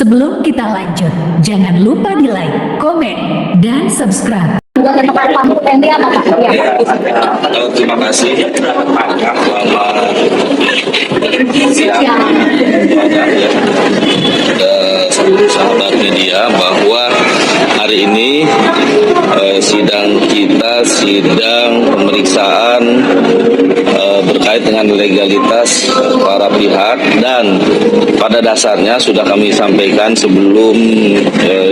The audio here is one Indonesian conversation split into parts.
Sebelum kita lanjut, jangan lupa di like, komen, dan subscribe. Terima kasih. Seluruh sahabat media bahwa hari ini sidang pemeriksaan berkait dengan legalitas para pihak, dan pada dasarnya sudah kami sampaikan sebelum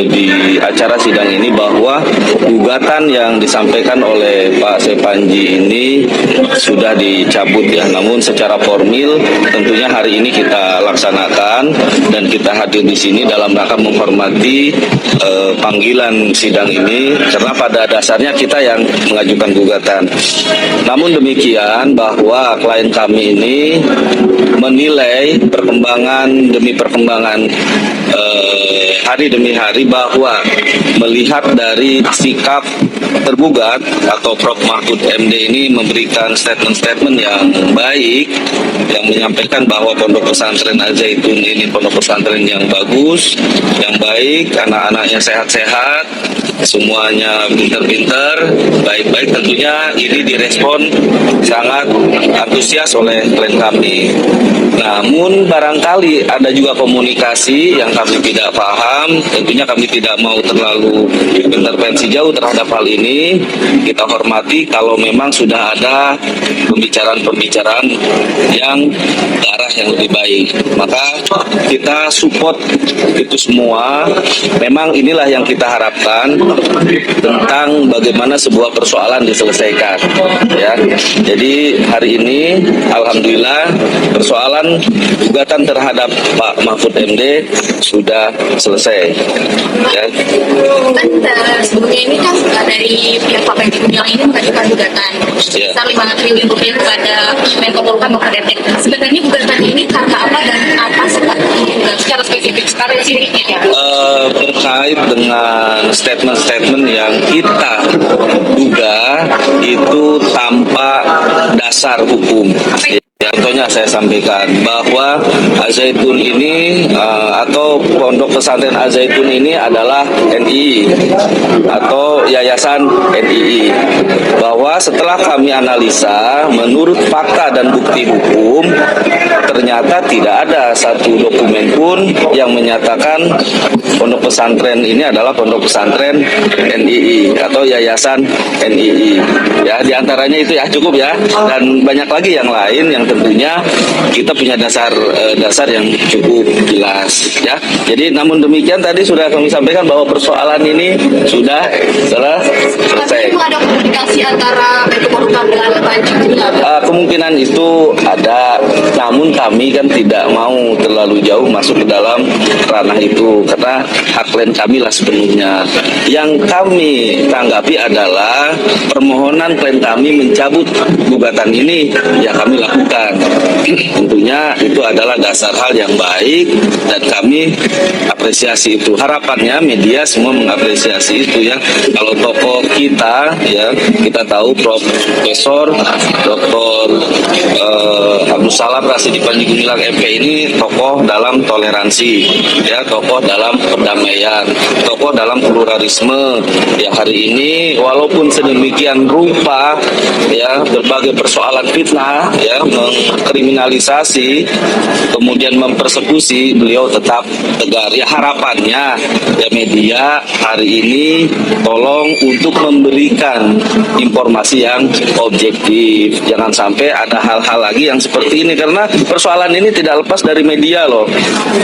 di acara sidang ini bahwa gugatan yang disampaikan oleh Pak Sepanji ini sudah dicabut ya, namun secara formil tentunya hari ini kita laksanakan dan kita hadir di sini dalam rangka menghormati panggilan sidang ini karena pada dasarnya kita yang mengajukan gugatan. Namun demikian bahwa klien kami ini menilai perkembangan demi perkembangan hari demi hari bahwa melihat dari sikap tergugat atau Prof. Mahfud MD ini memberikan statement-statement yang baik, yang menyampaikan bahwa pondok pesantren Al-Zaitun ini pondok pesantren yang bagus, yang baik, anak-anaknya sehat-sehat, semuanya pinter-pinter, baik-baik. Tentunya ini direspon sangat antusias oleh klien kami. Namun barangkali ada juga komunikasi yang kami tidak paham. Tentunya kami tidak mau terlalu intervensi jauh terhadap hal ini. Kita hormati kalau memang sudah ada pembicaraan-pembicaraan yang ke arah yang lebih baik. Maka kita support itu semua. Memang inilah yang kita harapkan tentang bagaimana sebuah persoalan diselesaikan. Ya, jadi hari ini alhamdulillah persoalan gugatan terhadap Pak Mahfud MD sudah selesai. Ya. Sebelumnya ini kan dari pihak Pak Panji Gumilang ini mengajukan gugatan sebesar 5 triliun rupiah kepada Menko Polhukam Bapak Detek. Sebenarnya gugatan ini karena apa dan apa secara spesifik ya? Terkait dengan statement-statement yang kita duga itu tanpa dasar hukum. Contohnya saya sampaikan bahwa Al-Zaitun ini atau pondok pesantren Al-Zaitun ini adalah NII atau yayasan NII. Bahwa setelah kami analisa menurut fakta dan bukti hukum ternyata tidak ada satu dokumen pun yang menyatakan pondok pesantren ini adalah pondok pesantren NII atau yayasan NII. Ya, diantaranya itu ya cukup ya, dan banyak lagi yang lain yang tentunya kita punya dasar yang cukup jelas ya. Jadi namun demikian tadi sudah kami sampaikan bahwa persoalan ini sudah selesai. Ada komunikasi antara Menko Polhukam dengan Panji Gumilang? Kemungkinan itu ada, namun kami kan tidak mau terlalu jauh masuk ke dalam ranah itu karena hak klien kami lah sepenuhnya. Yang kami tanggapi adalah permohonan klien kami mencabut gugatan ini ya kami lakukan. Tentunya itu adalah dasar hal yang baik dan kami apresiasi itu. Harapannya media semua mengapresiasi itu ya. Kalau tokoh kita ya, kita tahu Profesor Dr. Abdul Salam Rasidi Panji Gumilang MP ini tokoh dalam toleransi ya, tokoh dalam perdamaian, tokoh dalam pluralisme. Ya hari ini walaupun sedemikian rupa ya berbagai persoalan fitnah ya, mengkriminalisasi kemudian mempersekusi, beliau tetap tegar. Ya harapannya ya media hari ini tolong untuk memberikan informasi yang objektif. Jangan sampai ada hal-hal lagi yang seperti ini karena persoalan ini tidak lepas dari media loh.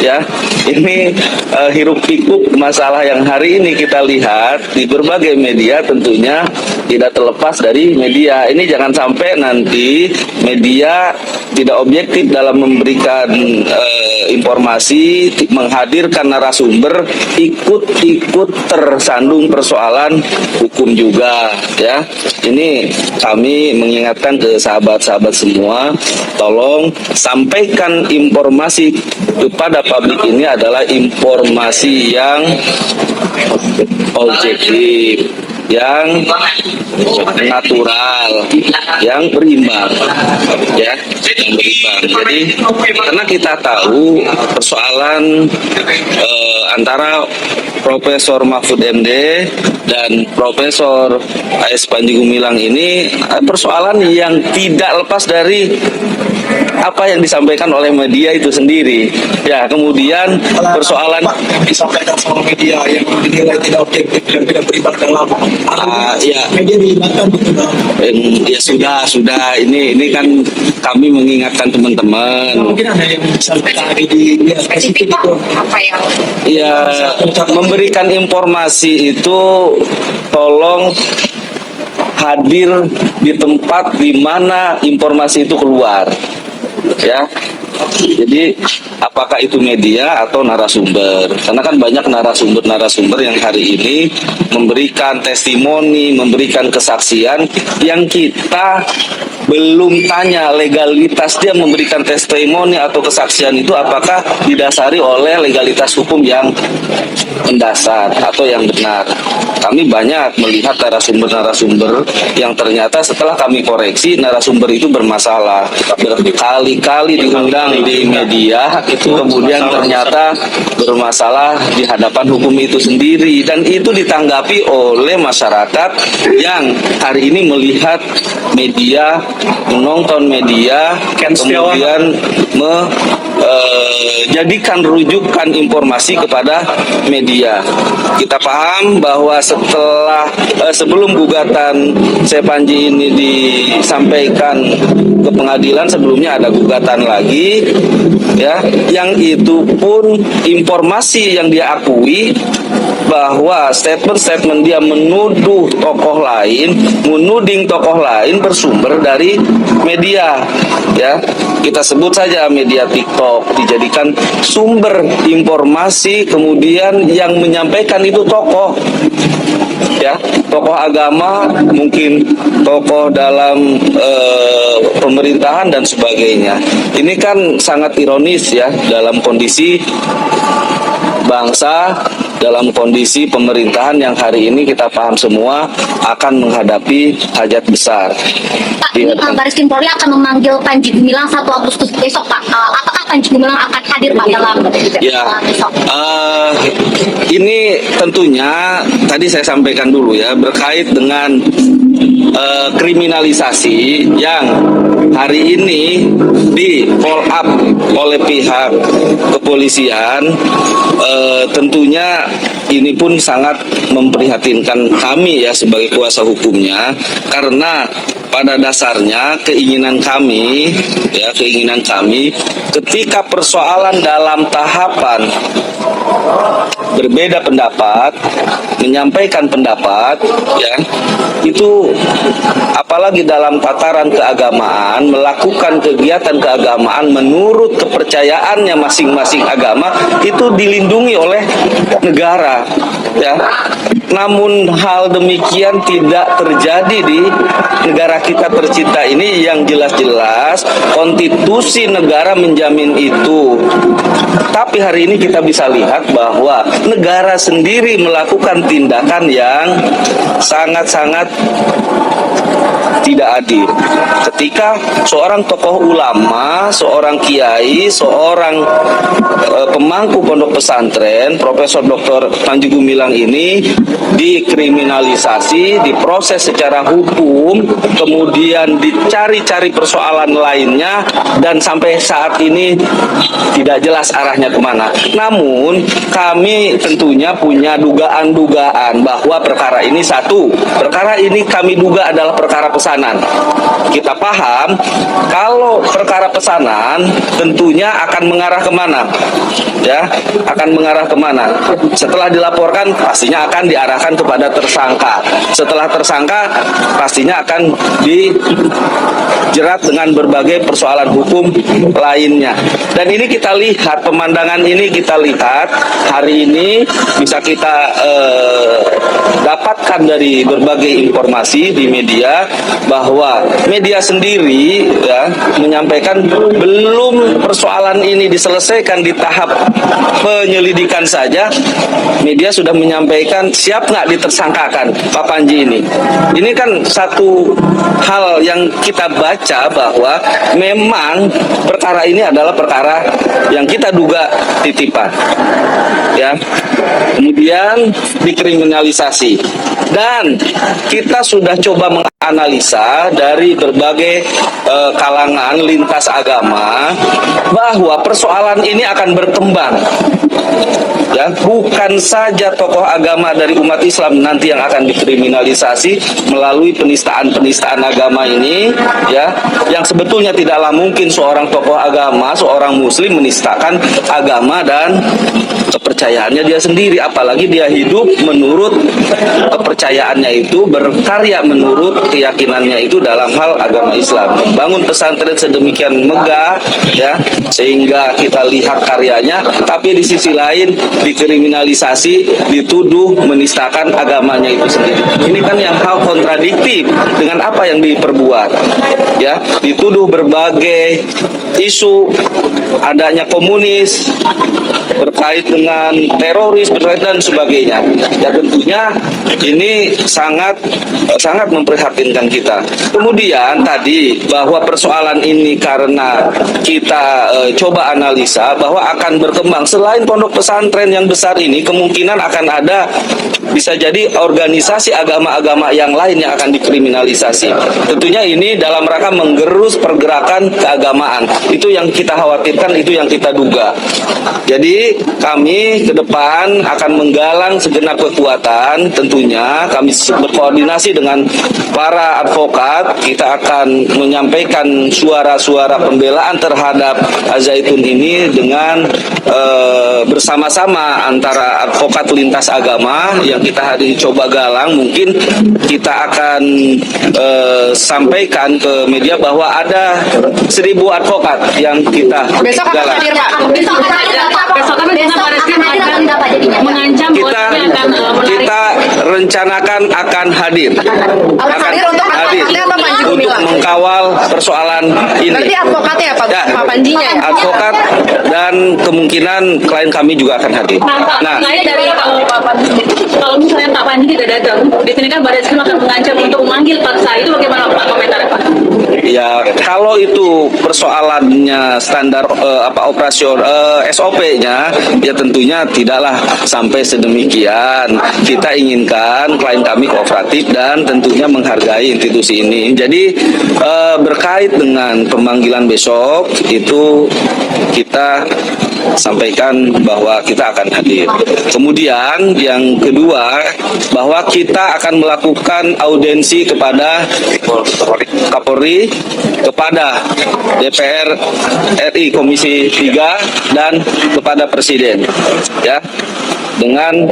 Ya, ini hiruk pikuk masalah yang hari ini kita lihat di berbagai media tentunya tidak terlepas dari media. Ini jangan sampai nanti media tidak objektif dalam memberikan informasi, menghadirkan narasumber, ikut tersandung persoalan hukum juga ya. Ini kami mengingatkan ke sahabat-sahabat semua, tolong sampaikan informasi kepada publik ini adalah informasi yang objektif, yang natural, yang berimbang, ya, yang berimbang. Jadi karena kita tahu persoalan antara Profesor Mahfud MD dan Profesor AS Panji Gumilang ini persoalan yang tidak lepas dari apa yang disampaikan oleh media itu sendiri. Ya, kemudian persoalan yang disampaikan sama media yang dinilai tidak objektif dan tidak berimbang dalam ya, media dilibatkan betul. ya sudah. Ini kan kami mengingatkan teman-teman. Mungkin ada yang bisa tadi di spesifik itu. apa yang Ya, memberikan informasi itu tolong hadir di tempat di mana informasi itu keluar. Ya. Jadi apakah itu media atau narasumber? Karena kan banyak narasumber yang hari ini memberikan testimoni, memberikan kesaksian yang kita belum tanya legalitas dia memberikan testimoni atau kesaksian itu apakah didasari oleh legalitas hukum yang mendasar atau yang benar. Kami banyak melihat narasumber yang ternyata setelah kami koreksi narasumber itu bermasalah, berkali-kali diundang di media itu kemudian ternyata bermasalah di hadapan hukum itu sendiri, dan itu ditanggapi oleh masyarakat yang hari ini melihat media, menonton media, kemudian jadikan rujukan informasi kepada media. Kita paham bahwa sebelum gugatan Panji ini disampaikan ke pengadilan, sebelumnya ada gugatan lagi, ya, yang itu pun informasi yang dia akui bahwa statement dia menuding tokoh lain bersumber dari media, ya. Kita sebut saja media TikTok dijadikan sumber informasi, kemudian yang menyampaikan itu tokoh, ya, tokoh agama, mungkin tokoh dalam pemerintahan dan sebagainya. Ini kan sangat ironis ya, dalam kondisi bangsa, dalam kondisi pemerintahan yang hari ini kita paham semua akan menghadapi hajat besar. Pak, ini Baris Krim Polri akan memanggil Panji Gumilang 1 Agustus besok, Pak. Apakah Panji Gumilang akan hadir, Pak, dalam besok? Ini tentunya tadi saya sampaikan dulu ya, berkait dengan kriminalisasi yang hari ini di follow up oleh pihak kepolisian. Tentunya ini pun sangat memprihatinkan kami ya sebagai kuasa hukumnya, karena pada dasarnya keinginan kami ketika persoalan dalam tahapan berbeda pendapat, menyampaikan pendapat, ya, itu apalagi dalam tataran keagamaan, melakukan kegiatan keagamaan menurut kepercayaannya masing-masing agama, itu dilindungi oleh negara, ya. Namun hal demikian tidak terjadi di negara kita tercinta ini, yang jelas-jelas konstitusi negara menjamin itu. Tapi hari ini kita bisa lihat bahwa negara sendiri melakukan tindakan yang sangat-sangat tidak adil. Ketika seorang tokoh ulama, seorang kiai, seorang pemangku pondok pesantren, Profesor Dr. Panji Gumilang ini dikriminalisasi, diproses secara hukum, kemudian dicari-cari persoalan lainnya, dan sampai saat ini tidak jelas arahnya kemana. Namun kami tentunya punya dugaan-dugaan bahwa perkara ini kami duga adalah perkara pesanan. Kita paham kalau perkara pesanan tentunya akan mengarah kemana, ya, akan mengarah kemana. Setelah dilaporkan pastinya akan diarahkan kepada tersangka. Setelah tersangka pastinya akan dijerat dengan berbagai persoalan hukum lainnya. Dan ini kita lihat, pemandangan ini kita lihat hari ini bisa kita dapatkan dari berbagai informasi di media ya bahwa media sendiri ya menyampaikan belum persoalan ini diselesaikan di tahap penyelidikan saja, media sudah menyampaikan siap nggak ditersangkakan Pak Panji ini. Ini kan satu hal yang kita baca bahwa memang perkara ini adalah perkara yang kita duga titipan, ya. Kemudian dikriminalisasi dan kita sudah coba menganalisa dari berbagai kalangan lintas agama bahwa persoalan ini akan berkembang. Ya, bukan saja tokoh agama dari umat Islam nanti yang akan dikriminalisasi melalui penistaan agama ini, ya, yang sebetulnya tidaklah mungkin seorang tokoh agama, seorang muslim menistakan agama dan kepercayaannya dia sendiri, apalagi dia hidup menurut kepercayaannya itu, berkarya menurut keyakinannya itu dalam hal agama Islam. Bangun pesantren sedemikian megah, ya, sehingga kita lihat karyanya, tapi di sisi lain dikriminalisasi, dituduh menistakan agamanya itu sendiri. Ini kan yang hal kontradiktif dengan apa yang diperbuat, ya, dituduh berbagai isu adanya komunis berkait dengan teroris, berkait dan sebagainya. Ya tentunya ini sangat memprihatinkan kita. Kemudian tadi bahwa persoalan ini karena kita coba analisa bahwa akan berkembang selain pondok pesantren yang besar ini, kemungkinan akan ada bisa jadi organisasi agama-agama yang lain yang akan dikriminalisasi. Tentunya ini dalam rangka menggerus pergerakan keagamaan. Itu yang kita khawatirkan, itu yang kita duga. Jadi kami ke depan akan menggalang segenap kekuatan, tentunya kami berkoordinasi dengan para advokat, kita akan menyampaikan suara-suara pembelaan terhadap Al-Zaitun ini dengan bersama-sama antara advokat lintas agama yang kita hari ini coba galang. Mungkin kita akan sampaikan ke media bahwa ada 1.000 advokat yang kita besok akan galang. hadir Pak. Besok mengancam Kita rencanakan akan hadir. Akan hadir untuk advokatnya apa Panji untuk Gumilang? mengkawal persoalan ini. Berarti advokatnya Pak, Ya, Pak Panjinya. advokat dan kemungkinan klien kami juga akan hadir. Nah, Dari kalau misalnya Pak Panji tidak datang, di sini kan Baris Krim akan mengancam untuk memanggil paksa. Itu bagaimana Pak komentarnya Pak? ya kalau itu persoalannya standar operasional SOP-nya, ya tentunya tidaklah sampai sedemikian. Kita inginkan klien kami kooperatif dan tentunya menghargai institusi ini. Jadi berkait dengan pemanggilan besok itu kita sampaikan bahwa kita akan hadir. Kemudian yang kedua, bahwa kita akan melakukan audiensi kepada Kapolri, kepada DPR RI Komisi 3 dan kepada Presiden, ya, dengan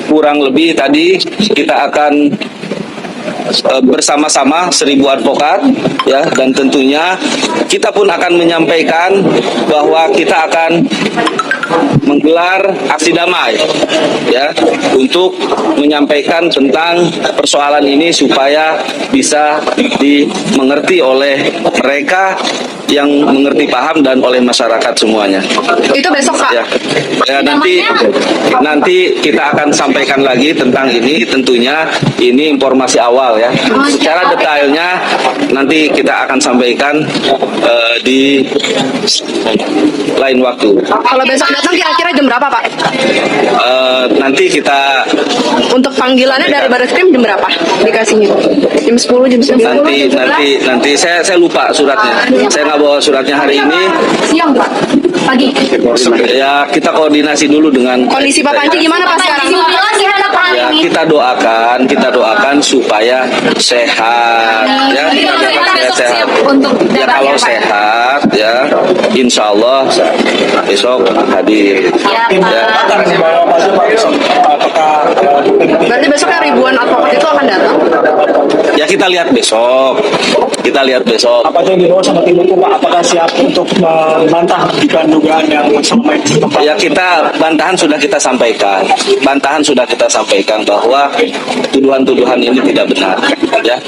kurang lebih tadi kita akan bersama-sama 1.000 advokat, ya, dan tentunya kita pun akan menyampaikan bahwa kita akan menggelar aksi damai, ya, untuk menyampaikan tentang persoalan ini supaya bisa dimengerti oleh mereka yang mengerti paham dan oleh masyarakat semuanya. Itu besok Pak. Ya, nanti kita akan sampaikan lagi tentang ini. Tentunya ini informasi awal, ya. Secara detailnya nanti kita akan sampaikan di lain waktu. Kalau besok datang kira-kira jam berapa Pak? Nanti kita Untuk panggilannya dari Baris Krim jam berapa dikasihnya? Jam 10, jam 9? nanti saya lupa suratnya. Saya nggak bawa suratnya hari ini. Siang Pak. Pagi. Ya, kita koordinasi dulu dengan Kondisi Pak Panji gimana Pak sekarang? ya, kita doakan supaya sehat, ya, kita doakan supaya sehat. Ya, kalau sehat, ya, insya Allah besok hadir. Ya. Berarti besoknya ribuan advokat itu akan datang? Ya, kita lihat besok. Kita lihat besok. Apa yang dibawa sama tim hukum Pak? Apakah siap untuk membantah dugaan yang sampai Ya kita bantahan sudah kita sampaikan. Bantahan sudah kita sampaikan bahwa tuduhan-tuduhan ini tidak benar. Ya.